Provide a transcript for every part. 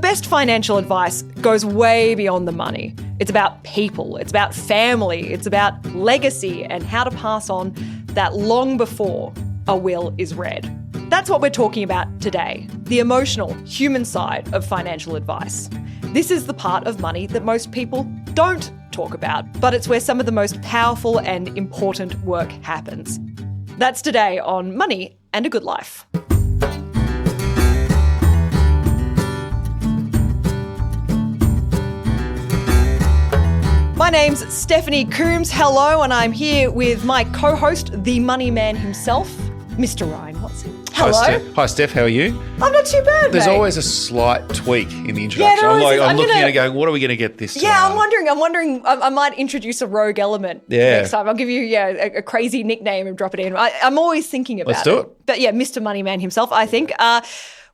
best financial advice goes way beyond the money. It's about people, it's about family, it's about legacy and how to pass on that long before a will is read. That's what we're talking about today, the emotional, human side of financial advice. This is the part of money that most people don't talk about, but it's where some of the most powerful and important work happens. That's today on Money and a Good Life. My name's Stephanie Coombs. Hello, and I'm here with my co-host, the money man himself, Mr. Ryan Watson. Hello. Hi, Steph. How are you? I'm not too bad, There's mate. always a slight tweak in the introduction. Yeah, I'm looking at it going, what are we going to get this time? Yeah, I'm wondering, I might introduce a rogue element next time. I'll give you a crazy nickname and drop it in. I'm always thinking about it. Let's do it. But yeah, Mr. Moneyman himself, I think.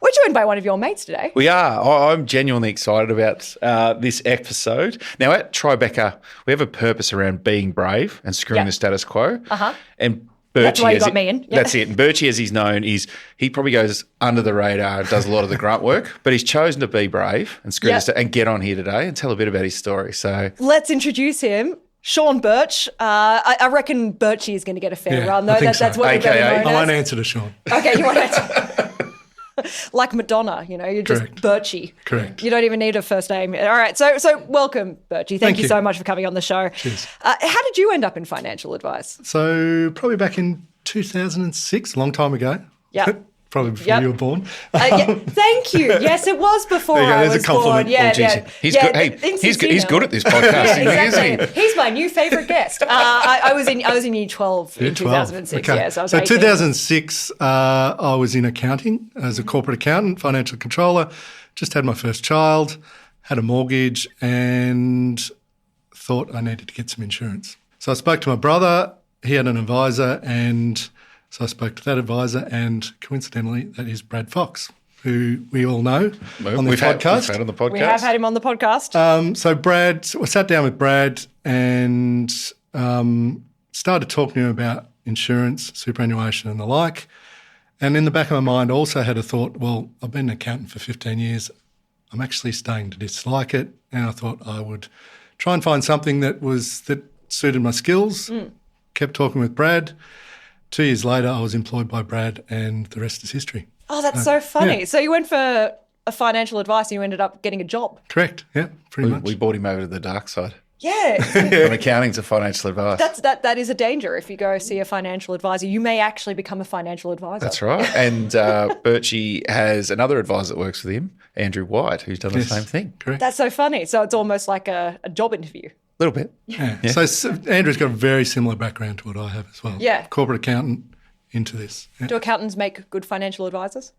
We're joined by one of your mates today. We are. I'm genuinely excited about this episode. Now, at Tribeca, we have a purpose around being brave and screwing the status quo. Uh-huh. And Birchy, that's why you got me in. Yeah. That's it. And Birchy, as he's known, he probably goes under the radar and does a lot of the grunt work, but he's chosen to be brave and screw this and get on here today and tell a bit about his story. So let's introduce him. Sean Birch. I reckon Birchy is going to get a fair run, though. That's what we're better known I won't answer to Sean. Okay, you won't answer. Like Madonna, you're just Birchy. Correct. You don't even need a first name. All right, so welcome, Birchy. Thank you so much for coming on the show. Cheers. How did you end up in financial advice? So probably back in 2006, a long time ago. Yeah. Probably before you were born. Thank you. Yes, it was before I was born. Yeah, He's good. Hey, he's good at this podcasting, exactly. Isn't he? He's my new favourite guest. I was in year 12 in 2006. Okay. Yeah, so I was 18. 2006, I was in accounting as a corporate accountant, financial controller. Just had my first child, had a mortgage, and thought I needed to get some insurance. So I spoke to my brother. He had an advisor, and so I spoke to that advisor, and coincidentally, that is Brad Fox, who we all know on the podcast. We've had on the podcast. We have had him on the podcast. So I sat down with Brad and started talking to him about insurance, superannuation and the like. And in the back of my mind, I also had a thought, well, I've been an accountant for 15 years. I'm actually starting to dislike it. And I thought I would try and find something that suited my skills. Kept talking with Brad. 2 years later, I was employed by Brad, and the rest is history. Oh, that's so funny. Yeah. So you went for a financial advice and you ended up getting a job. Correct, yeah, pretty much. We brought him over to the dark side. Yeah. From accounting to financial advice. That is a danger. If you go see a financial advisor, you may actually become a financial advisor. That's right. And Birchy has another advisor that works with him, Andrew White, who's done the same thing. Correct. That's so funny. So it's almost like a job interview. A little bit. Yeah. So Andrew's got a very similar background to what I have as well. Yeah. Corporate accountant into this. Yeah. Do accountants make good financial advisors?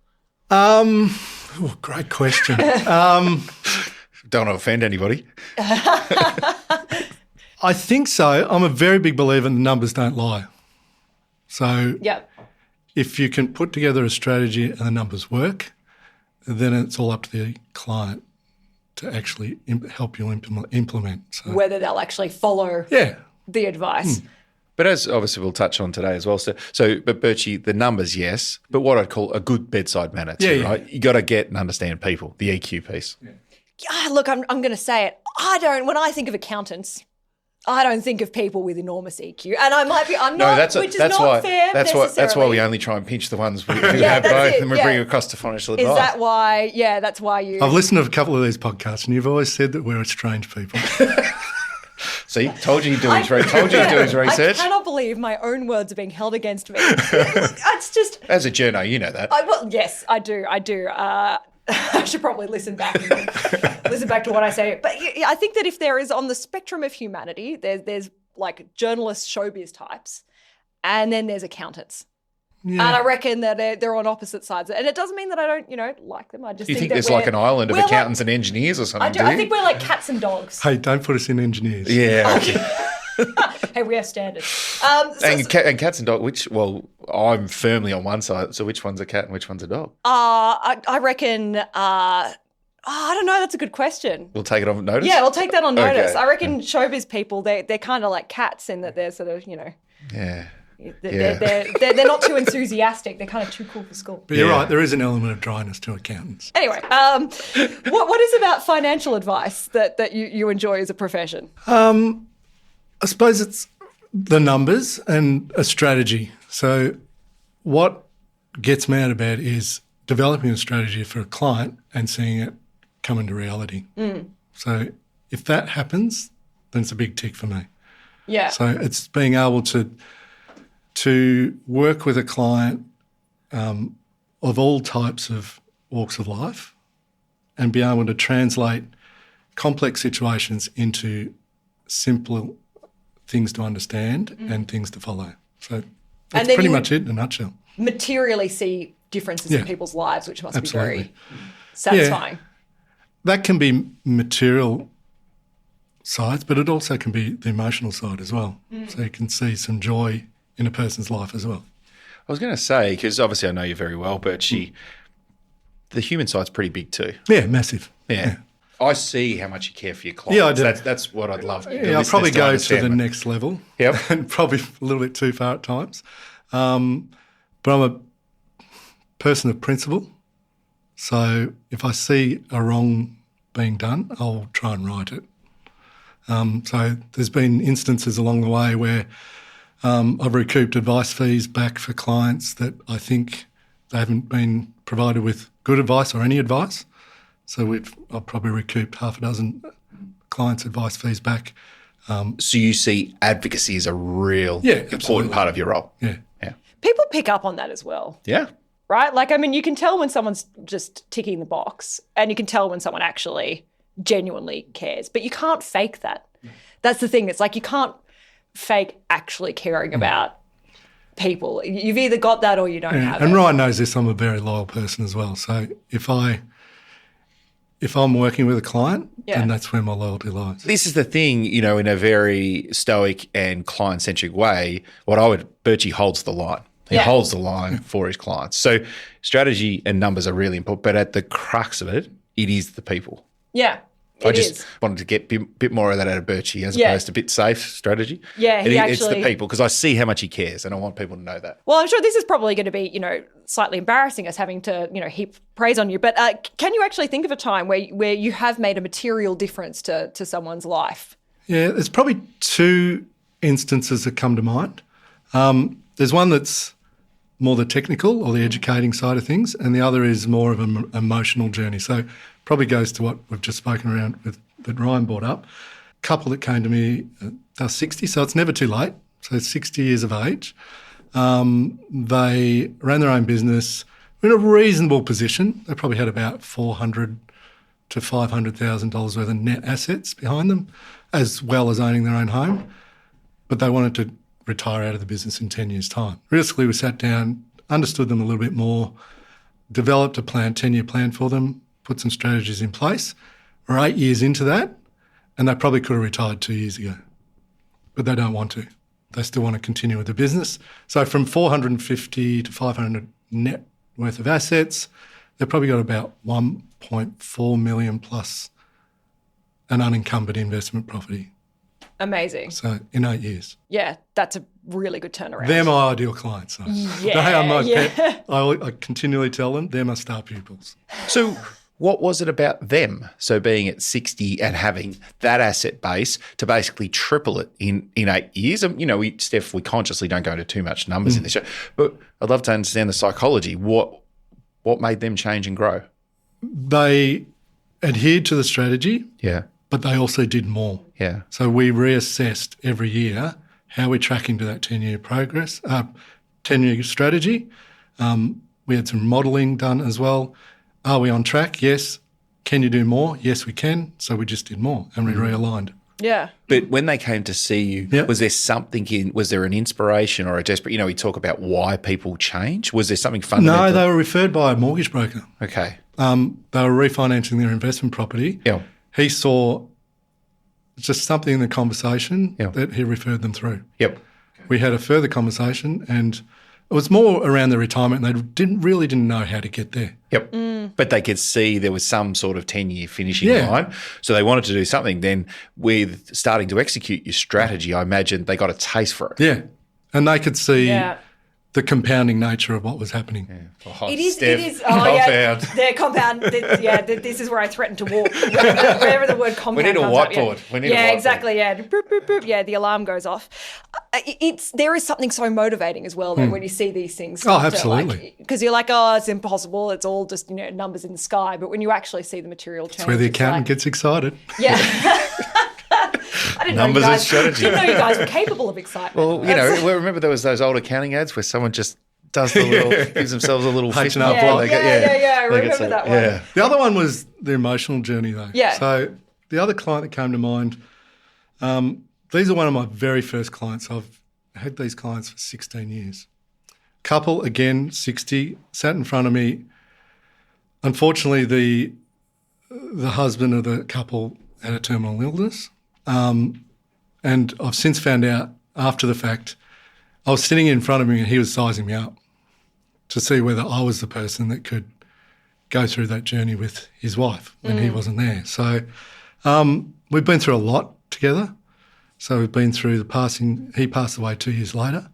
Great question. Don't want to offend anybody. I think so. I'm a very big believer in the numbers don't lie. So if you can put together a strategy and the numbers work, then it's all up to the client to actually help you implement. So. Whether they'll actually follow the advice. But as obviously we'll touch on today as well. But Birchy, the numbers, yes, but what I'd call a good bedside manner too, right? You got to get and understand people, the EQ piece. Yeah. Look, I'm going to say it. When I think of accountants, I don't think of people with enormous EQ, and I'm not, which is not fair. That's why we only try and pinch the ones who have both, and we bring it across to financial advice. Is that why? Yeah, that's why you. I've listened to a couple of these podcasts, and you've always said that we're strange people. See, told you he'd do his research. I cannot believe my own words are being held against me. It's just as a journo, you know that. Yes, I do. I should probably listen back to what I say. But I think that if there is on the spectrum of humanity, there's like journalists, showbiz types, and then there's accountants. Yeah. And I reckon that they're on opposite sides. And it doesn't mean that I don't, like them. I just you think there's like an island of accountants and engineers or something, I think we're like cats and dogs. Hey, don't put us in engineers. Yeah, okay. Hey, we have standards. And cats and dogs, I'm firmly on one side. So which one's a cat and which one's a dog? I reckon, I don't know. That's a good question. We'll take it on notice? Yeah, we'll take that on notice. Okay. I reckon showbiz people, they're kind of like cats in that they're sort of, Yeah. They're not too enthusiastic. They're kind of too cool for school. But you're right, there is an element of dryness to accountants. Anyway, what is about financial advice that you enjoy as a profession? I suppose it's the numbers and a strategy. So what gets me out of bed is developing a strategy for a client and seeing it come into reality. So if that happens, then it's a big tick for me. Yeah. So it's being able to work with a client of all types of walks of life and be able to translate complex situations into simple things to understand and things to follow. So that's pretty much it in a nutshell. Materially see differences in people's lives, which must Absolutely. be very satisfying. Yeah. That can be material sides, but it also can be the emotional side as well. So you can see some joy in a person's life as well. I was going to say, because obviously I know you very well, Birchy, the human side's pretty big too. Yeah, massive. Yeah. I see how much you care for your clients. Yeah, I do. That's what I'd love. Yeah, I'll probably go to the next level. Yep. And probably a little bit too far at times. But I'm a person of principle. So if I see a wrong being done, I'll try and right it. So there's been instances along the way where I've recouped advice fees back for clients that I think they haven't been provided with good advice or any advice. So I've probably recouped half a dozen clients' advice fees back. So you see advocacy as a real important part of your role. Yeah. People pick up on that as well. Yeah. Right? Like, I mean, you can tell when someone's just ticking the box and you can tell when someone actually genuinely cares, but you can't fake that. That's the thing. It's like you can't fake actually caring about people. You've either got that or you don't have it. And Ryan knows this. I'm a very loyal person as well. So if I'm working with a client, then that's where my loyalty lies. This is the thing, in a very stoic and client-centric way, Birchy holds the line. He holds the line for his clients. So strategy and numbers are really important, but at the crux of it, it is the people. Yeah. I just wanted to get a bit more of that out of Birchy as opposed to a bit safe strategy. Yeah, it's the people, because I see how much he cares and I want people to know that. Well, I'm sure this is probably going to be, slightly embarrassing us having to, heap praise on you. But can you actually think of a time where you have made a material difference to someone's life? Yeah, there's probably two instances that come to mind. There's one that's more the technical or the educating side of things, and the other is more of an emotional journey. So probably goes to what we've just spoken around with that Ryan brought up. A couple that came to me, they're 60, so it's never too late. So 60 years of age. They ran their own business, were in a reasonable position. They probably had about $400,000 to $500,000 worth of net assets behind them, as well as owning their own home. But they wanted to retire out of the business in 10 years' time. Realistically, we sat down, understood them a little bit more, developed a 10-year plan for them, put some strategies in place. We're 8 years into that, and they probably could have retired 2 years ago. But they don't want to. They still want to continue with the business. So from 450 to 500 net worth of assets, they've probably got about 1.4 million plus an unencumbered investment property. Amazing. So in 8 years. Yeah, that's a really good turnaround. They're my ideal clients. So. They are my pet. I continually tell them they're my star pupils. So what was it about them? So being at 60 and having that asset base to basically triple it in 8 years. And, Steph, we consciously don't go into too much numbers in this show, but I'd love to understand the psychology. What made them change and grow? They adhered to the strategy. Yeah. But they also did more. Yeah. So we reassessed every year how we're tracking to that 10-year progress, 10-year strategy. We had some modelling done as well. Are we on track? Yes. Can you do more? Yes, we can. So we just did more and we realigned. Yeah. But when they came to see you, was there something was there an inspiration or a desperate, we talk about why people change. Was there something fundamental? No, they were referred by a mortgage broker. Okay. They were refinancing their investment property. Yeah. He saw just something in the conversation that he referred them through. Yep. We had a further conversation and it was more around the retirement and they didn't know how to get there. Yep. But they could see there was some sort of 10-year finishing line. So they wanted to do something. Then with starting to execute your strategy, I imagine they got a taste for it. Yeah. And they could see Yeah. the compounding nature of what was happening. It is. Oh, yeah. The compound. This is where I threaten to walk. Wherever the word compound We need a comes up, whiteboard. yeah. We need a Yeah, whiteboard. exactly. Yeah. Boop, boop, boop. Yeah, the alarm goes off. There is something so motivating as well, though, when you see these things. Oh, absolutely. Because you're like, oh, it's impossible. It's all just, numbers in the sky. But when you actually see the material change, That's where the it's accountant like, gets excited. yeah. I didn't Numbers know you and guys, strategy. didn't know you guys were capable of excitement. Well, remember there was those old accounting ads where someone just does the little, gives themselves a little fist H&R bump block. while they get, I they get remember some- that one. Yeah. The other one was the emotional journey, though. Yeah. So the other client that came to mind, these are one of my very first clients. I've had these clients for 16 years. Couple, again, 60, sat in front of me. Unfortunately, the husband of the couple had a terminal illness. And I've since found out after the fact, I was sitting in front of him and he was sizing me up to see whether I was the person that could go through that journey with his wife when he wasn't there. So we've been through a lot together. So we've been through the passing. He passed away 2 years later.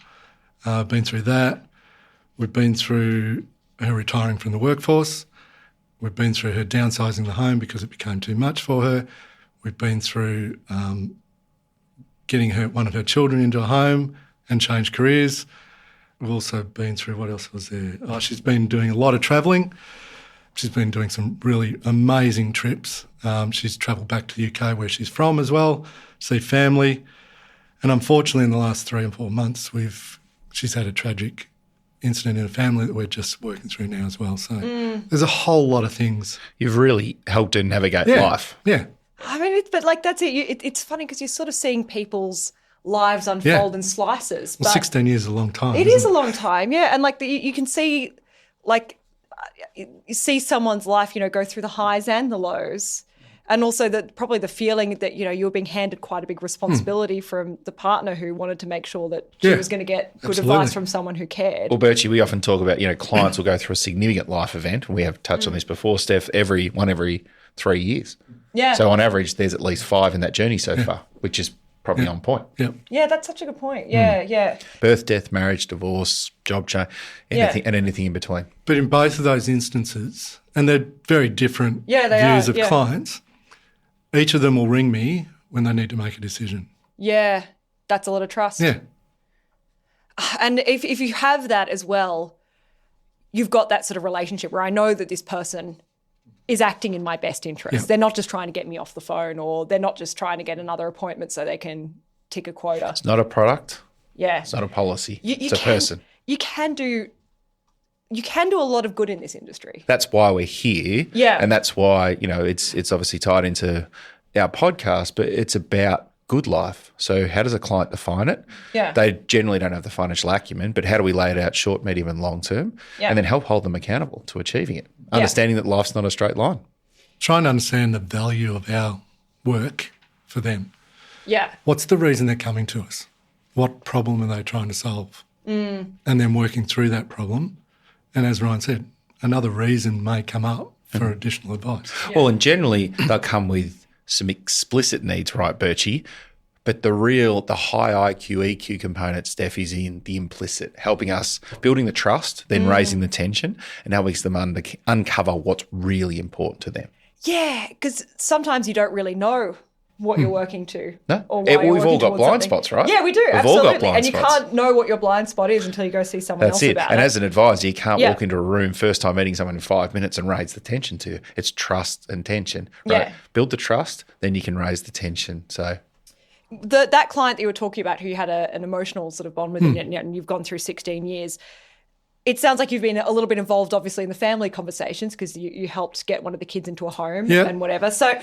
Been through that. We've been through her retiring from the workforce. We've been through her downsizing the home because it became too much for her. We've been through getting one of her children into a home and changed careers. We've also been through, what else was there? Oh, she's been doing a lot of travelling. She's been doing some really amazing trips. She's travelled back to the UK where she's from as well, see family. And unfortunately in the last 3 or 4 months, she's had a tragic incident in her family that we're just working through now as well. So there's a whole lot of things. You've really helped her navigate Yeah. life. Yeah. I mean, but like that's it. It's funny because you're sort of seeing people's lives unfold in slices. Well, But 16 years is a long time. it isn't is a long time, yeah. And like you can see, like you see someone's life, go through the highs and the lows, and also probably the feeling that you're being handed quite a big responsibility from the partner who wanted to make sure that she Yeah, was going to get good absolutely. advice from someone who cared. Well, Birchy, we often talk about, clients will go through a significant life event. And we have touched on this before, Steph, every 3 years. Yeah. So on average, there's at least 5 in that journey so far, which is probably on point. Yep. Yeah, that's such a good point. Yeah, yeah. Birth, death, marriage, divorce, job change, anything in between. But in both of those instances, and they're very different views of clients, each of them will ring me when they need to make a decision. Yeah, that's a lot of trust. Yeah. And if you have that as well, you've got that sort of relationship where I know that this person is acting in my best interest. Yeah. They're not just trying to get me off the phone, or they're not just trying to get another appointment so they can tick a quota. It's not a product. Yeah. It's not a policy. You it's a person. You can do a lot of good in this industry. That's why we're here. Yeah. And that's why, it's obviously tied into our podcast, but it's about good life. So how does a client define it? Yeah. They generally don't have the financial acumen, but how do we lay it out short, medium and long term? Yeah. And then help hold them accountable to achieving it. Understanding that life's not a straight line. Trying to understand the value of our work for them. Yeah. What's the reason they're coming to us? What problem are they trying to solve? And then working through that problem. And as Ryan said, another reason may come up for additional advice. Well, and generally they'll come with some explicit needs, right, Birchy? But the high IQ, EQ component, Steph, is in the implicit, helping us building the trust, then raising the tension, and helping them uncover what's really important to them. Yeah, because sometimes you don't really know what you're working to. No, or why you're we've all working got towards blind something. spots, right? Yeah, we do, We've absolutely. all got blind and you spots. can't know what your blind spot is until you go see someone That's else it. about And it. as an advisor, you can't Yeah. walk into a room first time meeting someone in 5 minutes and raise the tension to you. It's trust and tension, right? Yeah. Build the trust, then you can raise the tension. So That client that you were talking about who you had an emotional sort of bond with and you've gone through 16 years, it sounds like you've been a little bit involved, obviously, in the family conversations because you helped get one of the kids into a home and whatever. So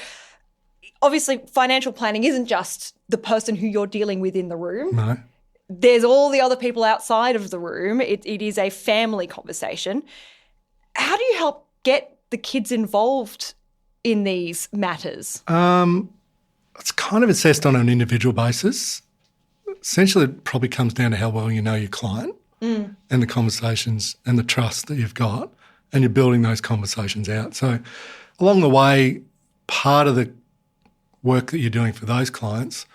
obviously financial planning isn't just the person who you're dealing with in the room. No. There's all the other people outside of the room. It is a family conversation. How do you help get the kids involved in these matters? It's kind of assessed on an individual basis. Essentially, it probably comes down to how well you know your client and the conversations and the trust that you've got, and you're building those conversations out. So along the way, part of the work that you're doing for those clients,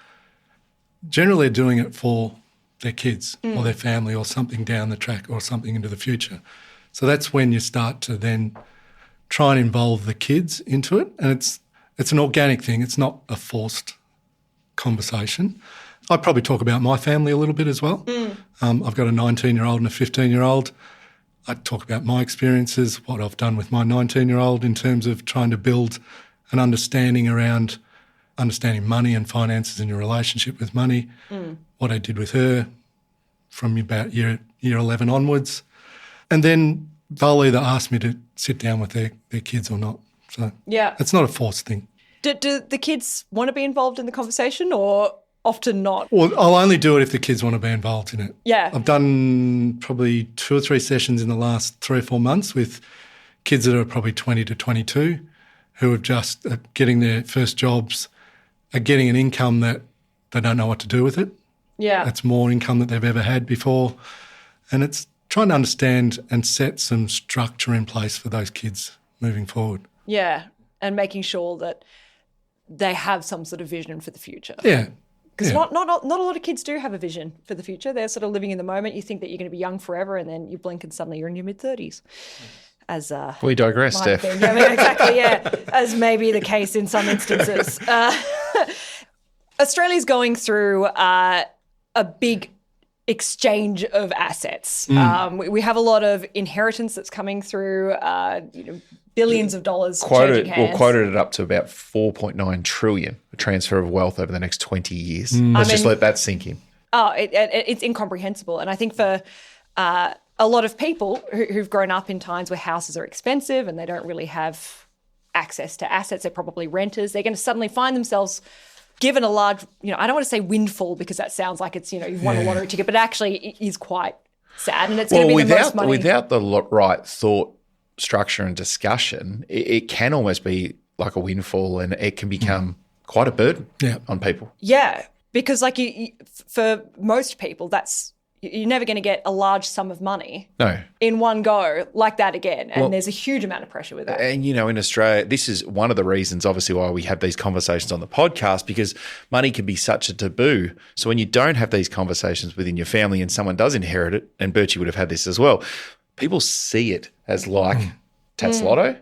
generally are doing it for their kids or their family or something down the track or something into the future. So that's when you start to then try and involve the kids into it. And it's an organic thing. It's not a forced conversation. I probably talk about my family a little bit as well. I've got a 19-year-old and a 15-year-old. I talk about my experiences, what I've done with my 19-year-old in terms of trying to build an understanding around understanding money and finances in your relationship with money, what I did with her from about year 11 onwards. And then they'll either ask me to sit down with their kids or not. So it's not a forced thing. Do the kids want to be involved in the conversation or often not? Well, I'll only do it if the kids want to be involved in it. Yeah. I've done probably 2 or 3 sessions in the last 3 or 4 months with kids that are probably 20 to 22 who have just getting their first jobs, are getting an income that they don't know what to do with it. Yeah. It's more income than they've ever had before. And it's trying to understand and set some structure in place for those kids moving forward. Yeah, and making sure that they have some sort of vision for the future. Yeah. Because not a lot of kids do have a vision for the future. They're sort of living in the moment. You think that you're going to be young forever and then you blink and suddenly you're in your mid-30s. As we digress, Steph. Yeah, I mean, exactly, yeah, as may be the case in some instances. Australia's going through a big exchange of assets. We have a lot of inheritance that's coming through, billions of dollars changing hands. Quoted it up to about 4.9 trillion, a transfer of wealth over the next 20 years. Let's just let that sink in. Oh, it's incomprehensible. And I think for a lot of people who've grown up in times where houses are expensive and they don't really have access to assets, they're probably renters, they're going to suddenly find themselves given a large, I don't want to say windfall because that sounds like it's, you've won a lottery ticket, but actually it is quite sad and it's going to be the most money. Without the right thought, structure and discussion, it can almost be like a windfall and it can become quite a burden on people. Yeah, because for most people, you're never going to get a large sum of money in one go like that again. And there's a huge amount of pressure with that. And, in Australia, this is one of the reasons, obviously, why we have these conversations on the podcast, because money can be such a taboo. So when you don't have these conversations within your family and someone does inherit it, and Birchy would have had this as well, people see it as like Tats Lotto.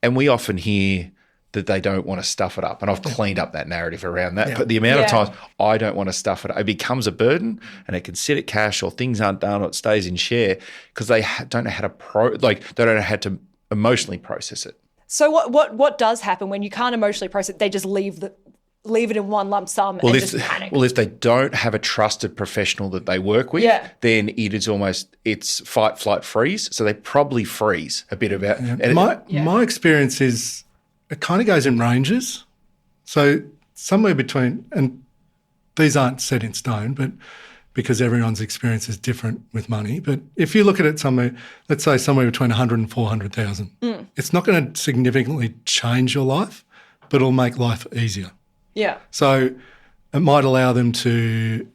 And we often hear that they don't want to stuff it up. And I've cleaned up that narrative around that. But the amount of times I don't want to stuff it up, it becomes a burden and it can sit at cash or things aren't done or it stays in share because they don't know how to they don't know how to emotionally process it. So what does happen when you can't emotionally process it? They just leave it in one lump sum and just panic. Well, if they don't have a trusted professional that they work with, then it's fight, flight, freeze. So they probably freeze a bit about My experience is it kind of goes in ranges. So somewhere between, and these aren't set in stone, but because everyone's experience is different with money. But if you look at it let's say somewhere between 100 and 400,000, it's not going to significantly change your life, but it'll make life easier. Yeah. So it might allow them to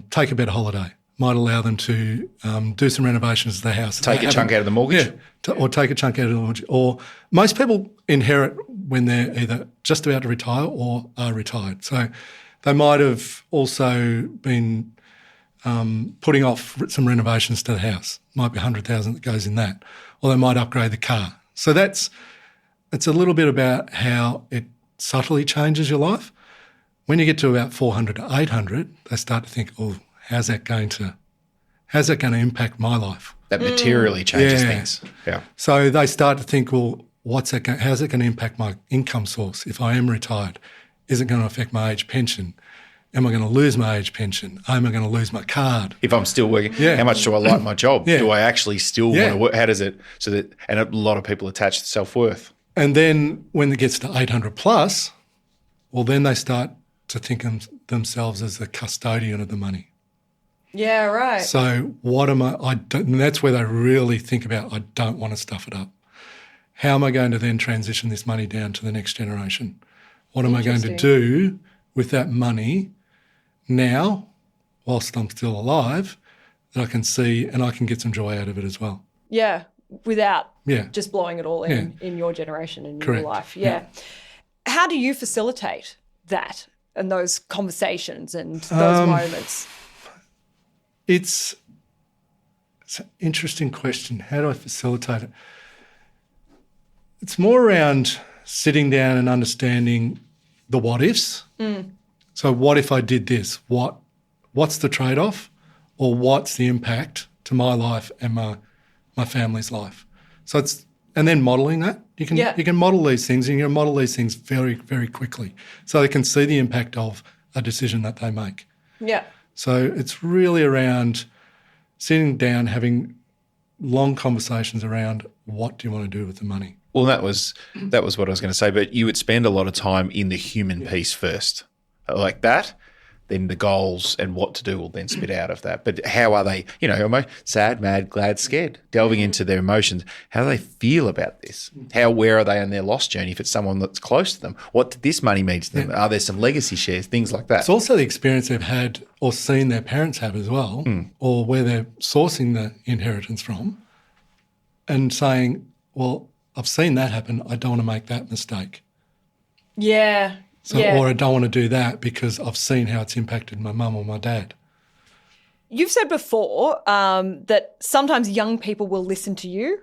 take a better holiday, might allow them to do some renovations to the house. Take a chunk out of the mortgage? Yeah, or take a chunk out of the mortgage. Or most people inherit when they're either just about to retire or are retired. So they might have also been putting off some renovations to the house. Might be 100,000 that goes in that. Or they might upgrade the car. So it's a little bit about how it subtly changes your life. When you get to about 400 to 800, they start to think, how's that going to impact my life? That materially changes things. Yeah. So they start to think, how's that going to impact my income source if I am retired? Is it going to affect my age pension? Am I going to lose my age pension? Am I going to lose my card? If I'm still working, how much do I like my job? Do I actually still want to work? How does it, and a lot of people attach self-worth. And then when it gets to 800 plus, then they start to think of themselves as the custodian of the money. Yeah, right. So what am and that's where they really think about, I don't want to stuff it up. How am I going to then transition this money down to the next generation? What am I going to do with that money now, whilst I'm still alive, that I can see and I can get some joy out of it as well? Yeah, without just blowing it all in your generation and your life. Yeah. How do you facilitate that and those conversations and those moments? It's an interesting question. How do I facilitate it? It's more around sitting down and understanding the what ifs. So what if I did this? What's the trade-off, or what's the impact to my life and my family's life? So and then modelling that. You can model these things, and you can model these things very, very quickly, so they can see the impact of a decision that they make. Yeah. So it's really around sitting down, having long conversations around what do you want to do with the money. Well, that was what I was going to say, but you would spend a lot of time in the human piece first, like that. Then the goals and what to do will then spit out of that. But how are they, sad, mad, glad, scared, delving into their emotions. How do they feel about this? Where are they on their loss journey if it's someone that's close to them? What did this money mean to them? Are there some legacy shares, things like that? It's also the experience they've had or seen their parents have as well, or where they're sourcing the inheritance from, and saying, well, I've seen that happen. I don't want to make that mistake. Yeah. Or I don't want to do that because I've seen how it's impacted my mum or my dad. You've said before that sometimes young people will listen to you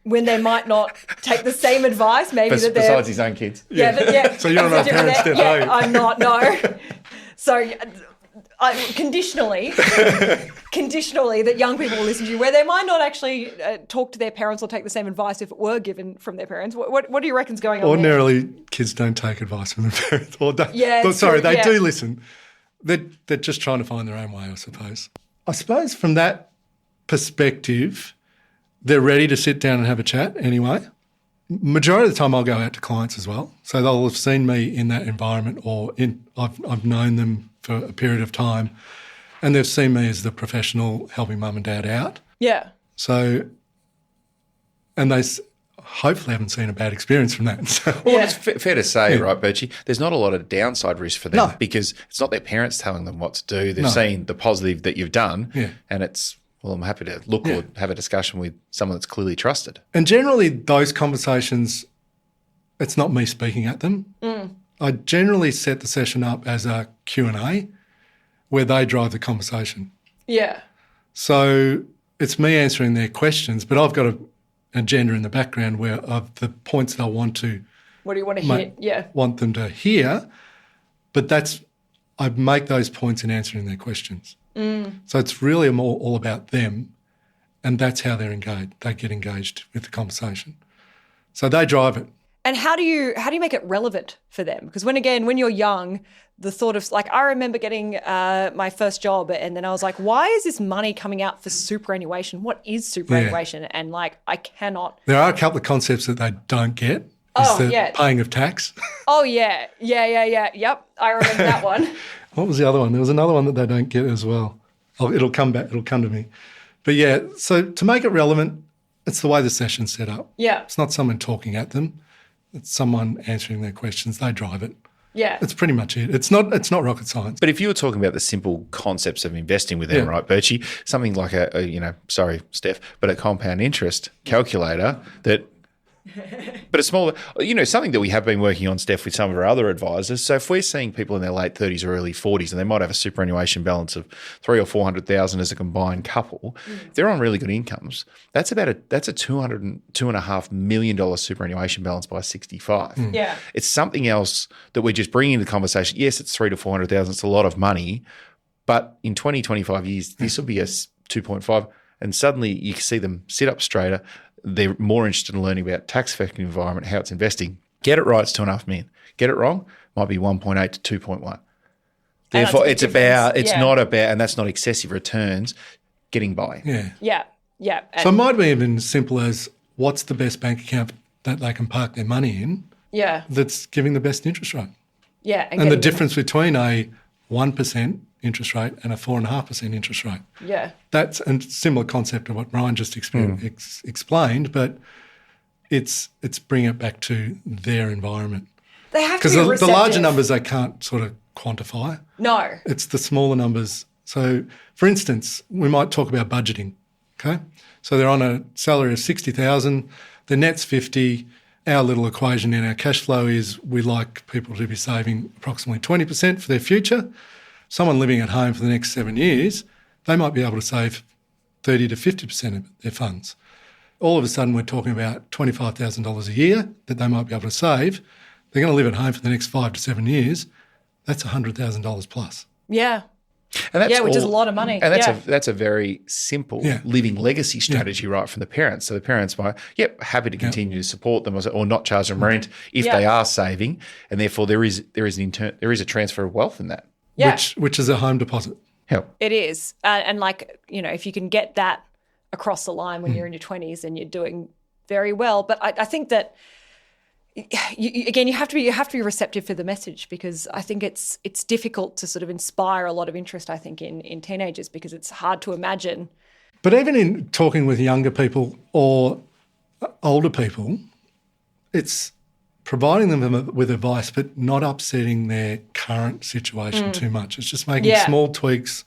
when they might not take the same advice. Maybe that they're besides his own kids. Yeah. So you're not a parent, Steph, are you? I'm not. No. So, conditionally, that young people will listen to you, where they might not actually talk to their parents or take the same advice if it were given from their parents. What do you reckon's going on? Ordinarily, kids don't take advice from their parents. They do listen. They're just trying to find their own way, I suppose. I suppose from that perspective, they're ready to sit down and have a chat anyway. Majority of the time I'll go out to clients as well. So they'll have seen me in that environment, or I've known them for a period of time, and they've seen me as the professional helping mum and dad out. Yeah. So, and they hopefully haven't seen a bad experience from that. So, well, it's fair to say, right, Birchy, there's not a lot of downside risk for them because it's not their parents telling them what to do. They've seen the positive that you've done, and it's, well, I'm happy to look or have a discussion with someone that's clearly trusted. And generally those conversations, it's not me speaking at them. I generally set the session up as a Q&A where they drive the conversation. Yeah. So it's me answering their questions, but I've got an agenda in the background where of the points that I want to... What do you want to hear? Yeah. Want them to hear, but I make those points in answering their questions. So it's really all about them, and that's how they're engaged. They get engaged with the conversation. So they drive it. And how do you make it relevant for them? Because when you're young, the thought of, like, I remember getting my first job, and then I was like, why is this money coming out for superannuation? What is superannuation? Yeah. And I cannot. There are a couple of concepts that they don't get. Paying of tax. Oh, yeah. Yep. I remember that one. What was the other one? There was another one that they don't get as well. Oh, it'll come back. It'll come to me. But yeah, so to make it relevant, it's the way the session's set up. Yeah. It's not someone talking at them. It's someone answering their questions. They drive it. Yeah. That's pretty much it. It's not rocket science. But if you were talking about the simple concepts of investing with them, right, Birchy, something like sorry, Steph, but a compound interest calculator that... But a smaller, something that we have been working on, Steph, with some of our other advisors. So if we're seeing people in their late 30s or early 40s and they might have a superannuation balance of $300,000 or $400,000 as a combined couple, if they're on really good incomes, that's a $2.5 million superannuation balance by 65. Yeah, it's something else that we just bring into the conversation. Yes, it's $300,000 to $400,000. It's a lot of money, but in 20, 25 years, this will be a 2.5, and suddenly you can see them sit up straighter. They're more interested in learning about tax-effective environment, how it's investing. Get it right, it's $2.5 million. Get it wrong, might be 1.8 to 2.1. Therefore, it's not about, and that's not excessive returns, getting by. Yeah. So it might be even as simple as what's the best bank account that they can park their money in that's giving the best interest rate. Yeah. And the difference between a 1% interest rate and a 4.5% interest rate. Yeah. That's a similar concept of what Ryan just explained, but it's bringing it back to their environment. They have to be receptive. Because the larger numbers they can't sort of quantify. No. It's the smaller numbers. So, for instance, we might talk about budgeting, okay? So they're on a salary of $60,000, the net's 50. Our little equation in our cash flow is we like people to be saving approximately 20% for their future. Someone living at home for the next 7 years, they might be able to save 30 to 50% of their funds. All of a sudden, we're talking about $25,000 a year that they might be able to save. They're going to live at home for the next 5 to 7 years. That's $100,000 plus. Yeah. And that's which is a lot of money. And that's a very simple living legacy strategy right from the parents. So the parents might, happy to continue to support them or not charge them rent if they are saving, and therefore there is a transfer of wealth in that. Yeah. Which is a home deposit. It is. And if you can get that across the line when you're in your 20s, then you're doing very well. But I think that you have to be receptive for the message, because I think it's difficult to sort of inspire a lot of interest, I think, in teenagers, because it's hard to imagine. But even in talking with younger people or older people, it's providing them with advice but not upsetting their current situation too much. It's just making small tweaks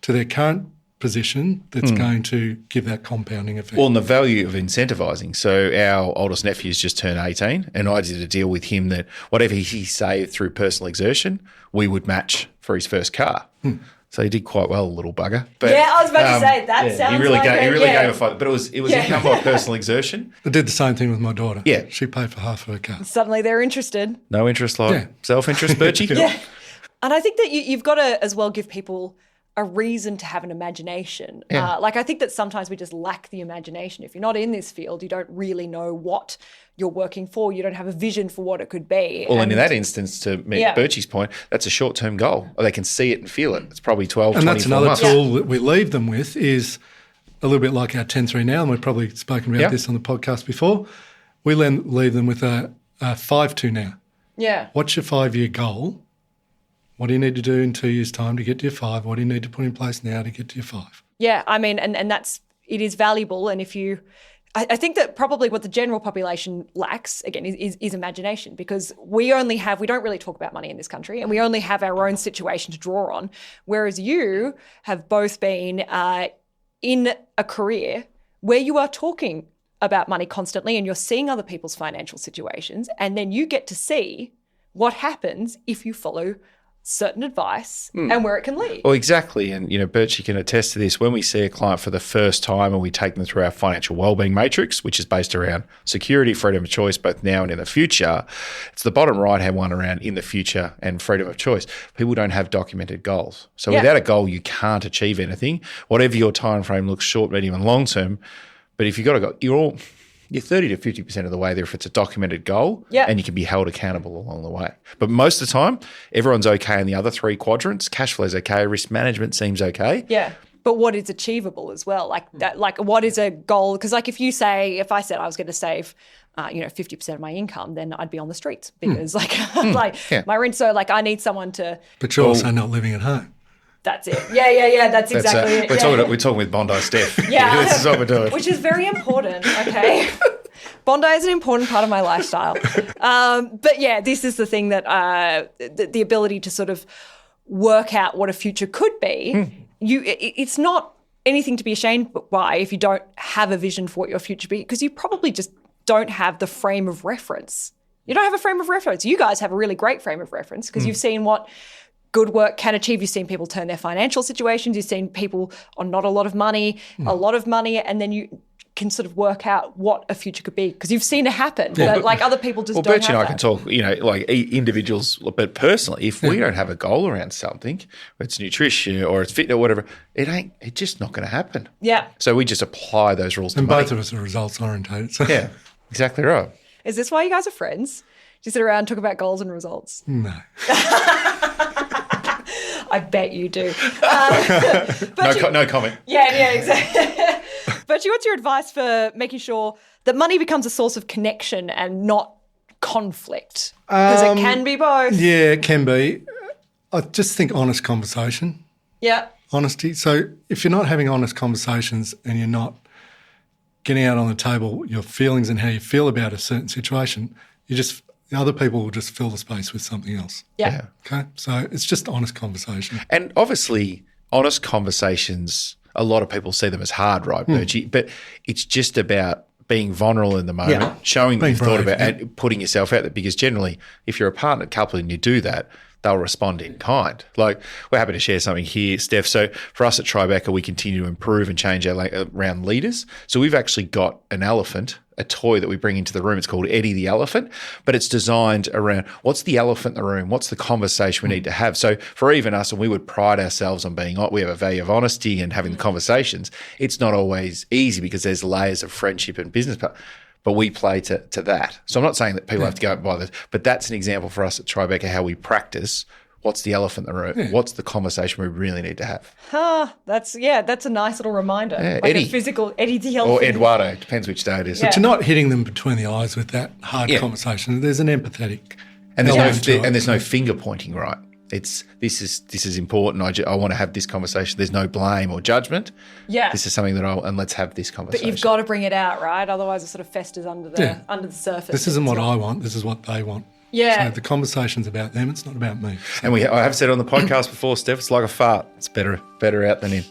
to their current position that's going to give that compounding effect. Well, and the value of incentivising. So our oldest nephew's just turned 18, and I did a deal with him that whatever he saved through personal exertion, we would match for his first car. So he did quite well, little bugger. But, I was about to say, that sounds he really like gave a fight. But it was income by personal exertion. I did the same thing with my daughter. Yeah. She paid for half of her car. Suddenly they're interested. No interest, self-interest, Birchy? And I think that you've got to as well give people a reason to have an imagination. I think that sometimes we just lack the imagination. If you're not in this field, you don't really know what you're working for. You don't have a vision for what it could be. Well, and in that instance, to meet Birchy's point, that's a short-term goal. Or they can see it and feel it. It's probably 12, and 24 months. And that's another tool that we leave them with is a little bit like our 10-3 now, and we've probably spoken about this on the podcast before. We leave them with a 5-2 now. Yeah. What's your 5-year goal? What do you need to do in 2 years' time to get to your 5? What do you need to put in place now to get to your 5? Yeah, I mean, and it is valuable. And I think that probably what the general population lacks, again, is imagination, because we don't really talk about money in this country, and we only have our own situation to draw on. Whereas you have both been in a career where you are talking about money constantly, and you're seeing other people's financial situations, and then you get to see what happens if you follow certain advice and where it can lead. Well, exactly. And, Birchy can attest to this. When we see a client for the first time and we take them through our financial wellbeing matrix, which is based around security, freedom of choice, both now and in the future, it's the bottom right-hand one around in the future and freedom of choice. People don't have documented goals. So without a goal, you can't achieve anything, whatever your time frame looks short, medium and long term. But if you've got a goal, you're 30 to 50% of the way there if it's a documented goal, and you can be held accountable along the way. But most of the time, everyone's okay in the other 3 quadrants. Cash flow's okay, risk management seems okay. Yeah. But what is achievable as well? What is a goal? Because if I said I was going to save 50% of my income, then I'd be on the streets because my rent. So I need someone to. But you're also not living at home. That's it. Yeah. That's exactly it. We're talking with Bondi Steph. This is what we're doing. Which is very important, okay? Bondi is an important part of my lifestyle. But this is the thing that the ability to sort of work out what a future could be. It's not anything to be ashamed by if you don't have a vision for what your future be, because you probably just don't have the frame of reference. You don't have a frame of reference. You guys have a really great frame of reference because you've seen what good work can achieve. You've seen people turn their financial situations. You've seen people on not a lot of money, a lot of money, and then you can sort of work out what a future could be because you've seen it happen. But other people just don't have Birchy and I can talk, like individuals, but personally, if we don't have a goal around something, it's nutrition or it's fitness or whatever, it's just not going to happen. Yeah. So we just apply those rules to money. money. Both of us are results orientated. So. Yeah, exactly right. Is this why you guys are friends? Do you sit around and talk about goals and results? No. I bet you do. No comment. Yeah, exactly. But what's your advice for making sure that money becomes a source of connection and not conflict? Because it can be both. Yeah, it can be. I just think honest conversation. Yeah. Honesty. So if you're not having honest conversations and you're not getting out on the table your feelings and how you feel about a certain situation, other people will just fill the space with something else. Yeah. Okay. So it's just honest conversation. And obviously, honest conversations, a lot of people see them as hard, right, Birchy? But it's just about being vulnerable in the moment, showing that you've thought about and putting yourself out there. Because generally, if you're a partner couple and you do that, they'll respond in kind. Like, we're happy to share something here, Steph. So for us at Tribeca, we continue to improve and change around leaders. So we've actually got an elephant, a toy that we bring into the room. It's called Eddie the Elephant, but it's designed around what's the elephant in the room? What's the conversation we need to have? So for even us, and we would pride ourselves on we have a value of honesty and having the conversations. It's not always easy because there's layers of friendship and business, but we play to that. So I'm not saying that people have to go out and buy this, but that's an example for us at Tribeca, how we practice what's the elephant in the room, what's the conversation we really need to have. That's a nice little reminder. Yeah, like Eddie. a physical Eddie the elephant. Or Eduardo, depends which day it is. Yeah. To not hitting them between the eyes with that hard conversation. There's an empathetic And element to it. there's no finger pointing, right? It's this is important. I want to have this conversation. There's no blame or judgment. Yeah. This is something and let's have this conversation. But you've got to bring it out, right? Otherwise it sort of festers under the surface. This isn't what I want. This is what they want. Yeah. So the conversation's about them. It's not about me. So. And I have said on the podcast before, Steph, it's like a fart. It's better out than in.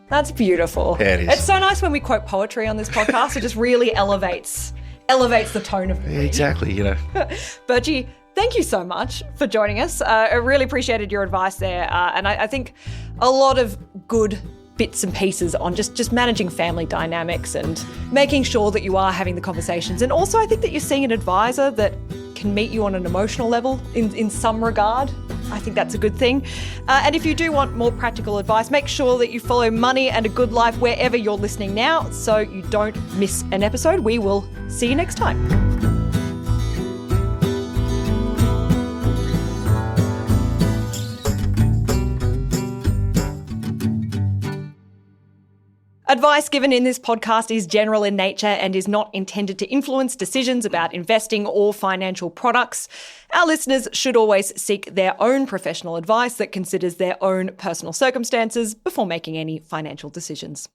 That's beautiful. Yeah, it is. It's so nice when we quote poetry on this podcast. It just really elevates the tone of the read. Exactly, Birchy, thank you so much for joining us. I really appreciated your advice there. And I think a lot of good bits and pieces on just managing family dynamics and making sure that you are having the conversations. And also I think that you're seeing an advisor that can meet you on an emotional level in some regard. I think that's a good thing. And if you do want more practical advice, make sure that you follow Money and a Good Life wherever you're listening now so you don't miss an episode. We will see you next time. Advice given in this podcast is general in nature and is not intended to influence decisions about investing or financial products. Our listeners should always seek their own professional advice that considers their own personal circumstances before making any financial decisions.